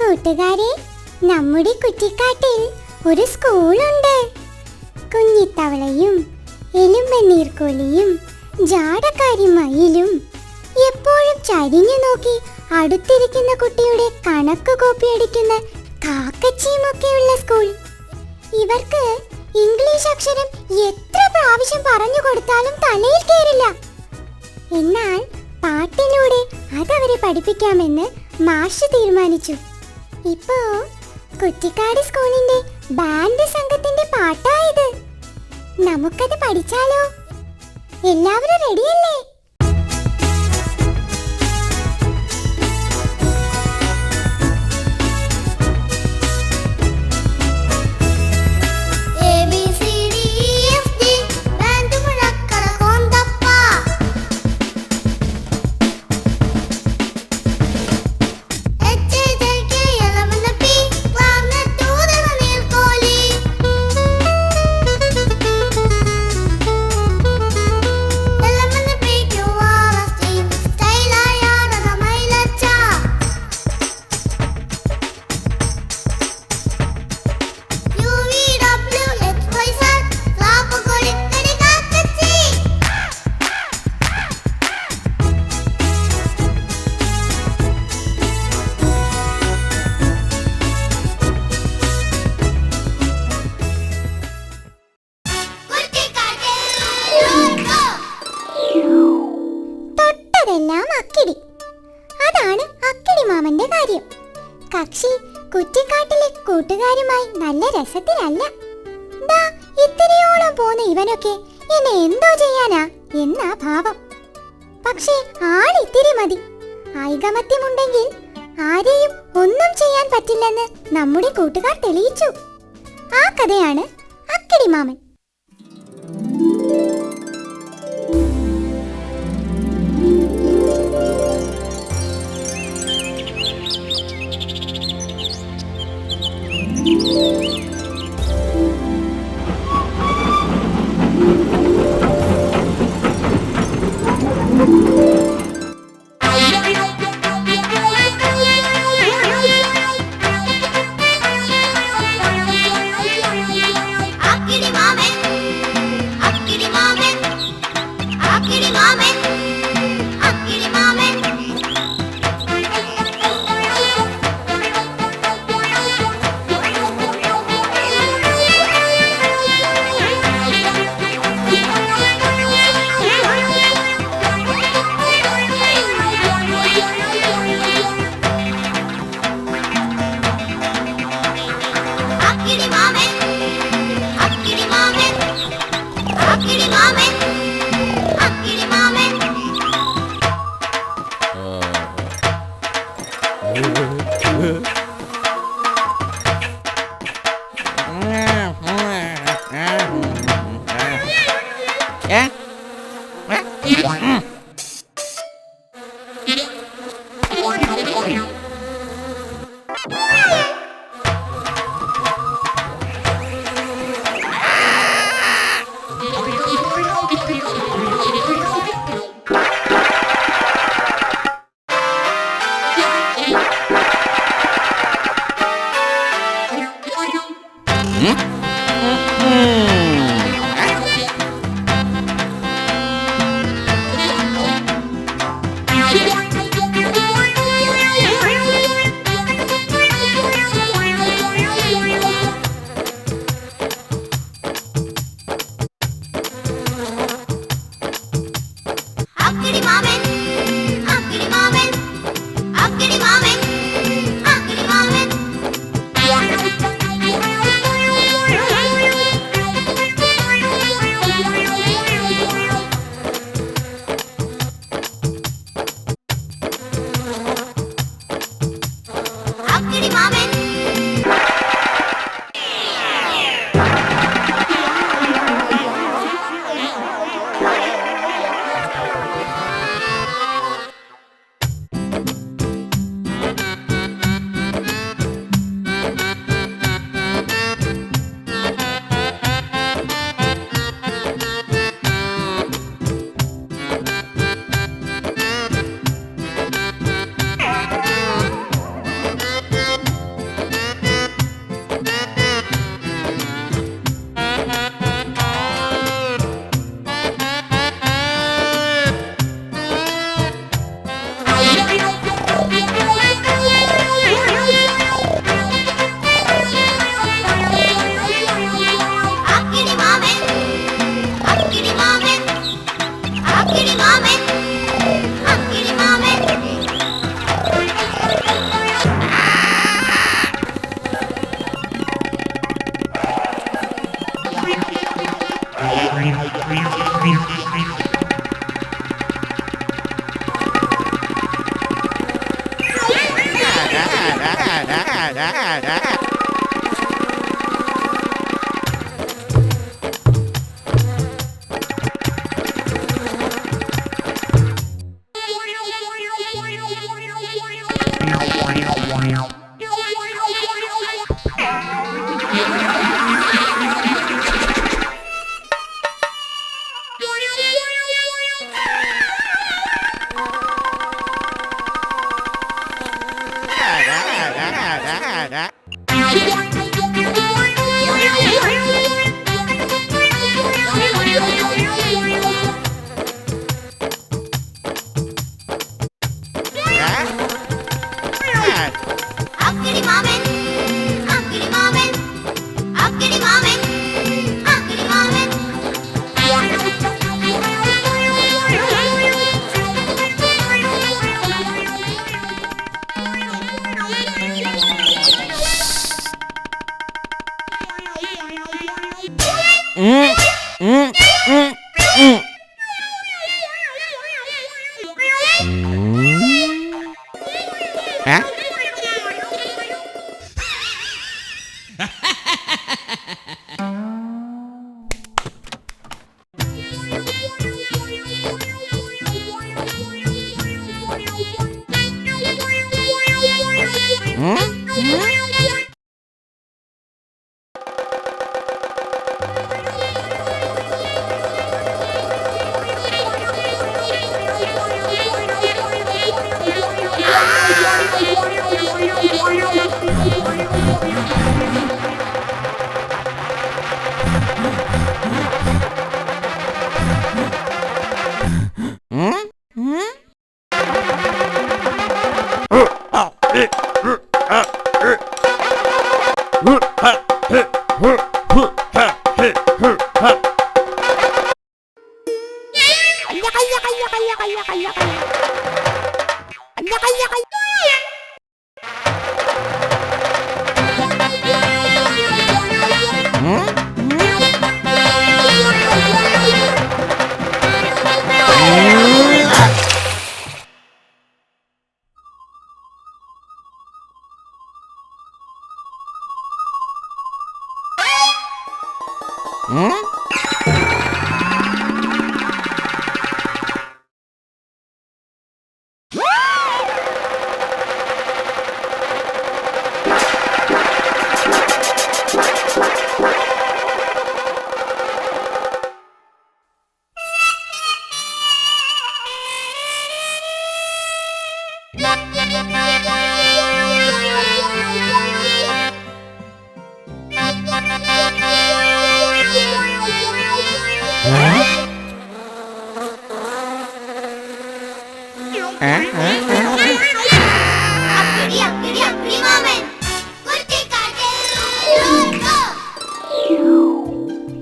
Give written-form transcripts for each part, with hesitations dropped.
കൂട്ടുകാരെ, നമ്മുടെ കുറ്റിക്കാട്ടിൽ ഒരു സ്കൂളുണ്ട്. കുഞ്ഞിത്തവളയും എലുമ്പനീർക്കോലിയും ജാടക്കാരി മയിലും എപ്പോഴും ചരിഞ്ഞു നോക്കി അടുത്തിരിക്കുന്ന കുട്ടിയുടെ കണക്ക് കോപ്പിയടിക്കുന്ന കാക്കച്ചിയുമൊക്കെയുള്ള സ്കൂൾ. ഇവർക്ക് ഇംഗ്ലീഷ് അക്ഷരം എത്ര പ്രാവശ്യം പറഞ്ഞു കൊടുത്താലും തലയിൽ കയറില്ല. എന്നാൽ പാട്ടിലൂടെ അതവരെ പഠിപ്പിക്കാമെന്ന് മാഷ് തീരുമാനിച്ചു. ഇപ്പോ കുറ്റിക്കാട് സ്കൂളിന്റെ ബാൻഡ് സംഘത്തിന്റെ പാട്ടായത്. നമുക്കത് പഠിച്ചാലോ? എല്ലാവരും റെഡിയല്ലേ? അക്കിടി. അതാണ് അക്കിടി മാമന്റെ കാര്യം. കക്ഷി കുറ്റിക്കാട്ടിലെ കൂട്ടുകാരുമായി നല്ല രസത്തിലല്ല. ദാ ഇത്തിരിയോളം പോന്ന ഇവനൊക്കെ എന്നെ എന്തോ ചെയ്യാനാ എന്നാ ഭാവം. പക്ഷേ ആളിത്തിരി മതി. ഐകമത്യമുണ്ടെങ്കിൽ ആരെയും ഒന്നും ചെയ്യാൻ പറ്റില്ലെന്ന് നമ്മുടെ കൂട്ടുകാർ തെളിയിച്ചു. ആ കഥയാണ് അക്കിടി മാമൻ.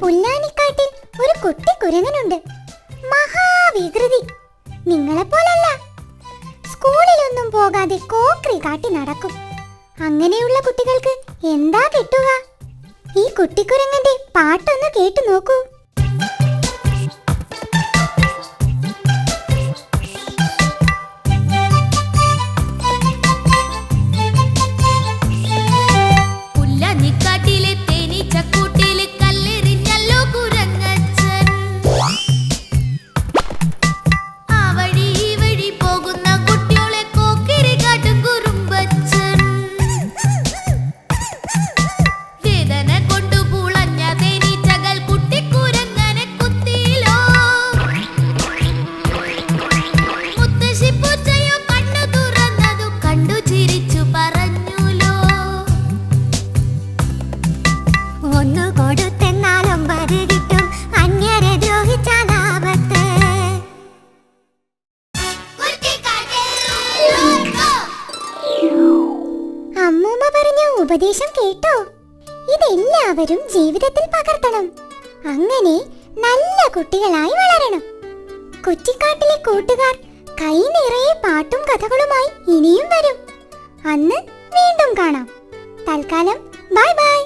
പുല്ലാനിക്കാട്ടിൽ ഒരു കുട്ടി കുരങ്ങനുണ്ട്. മഹാവികൃതി. നിങ്ങളെപ്പോലല്ല. സ്കൂളിലൊന്നും പോകാതെ കോക്രി കാട്ടി നടക്കും. അങ്ങനെയുള്ള കുട്ടികൾക്ക് എന്താ കിട്ടുക? ഈ കുട്ടിക്കുരങ്ങന്റെ പാട്ടൊന്ന് കേട്ടു നോക്കൂ. അമ്മൂമ്മ പറഞ്ഞ ഉപദേശം കേട്ടോ? ഇതെല്ലാവരും ജീവിതത്തിൽ പകർത്തണം. അങ്ങനെ നല്ല കുട്ടികളായി വളരണം. കുറ്റിക്കാട്ടിലെ കൂട്ടുകാർ കൈ നിറയെ പാട്ടും കഥകളുമായി ഇനിയും വരും. അന്ന് വീണ്ടും കാണാം. തൽക്കാലം ബൈ ബൈ.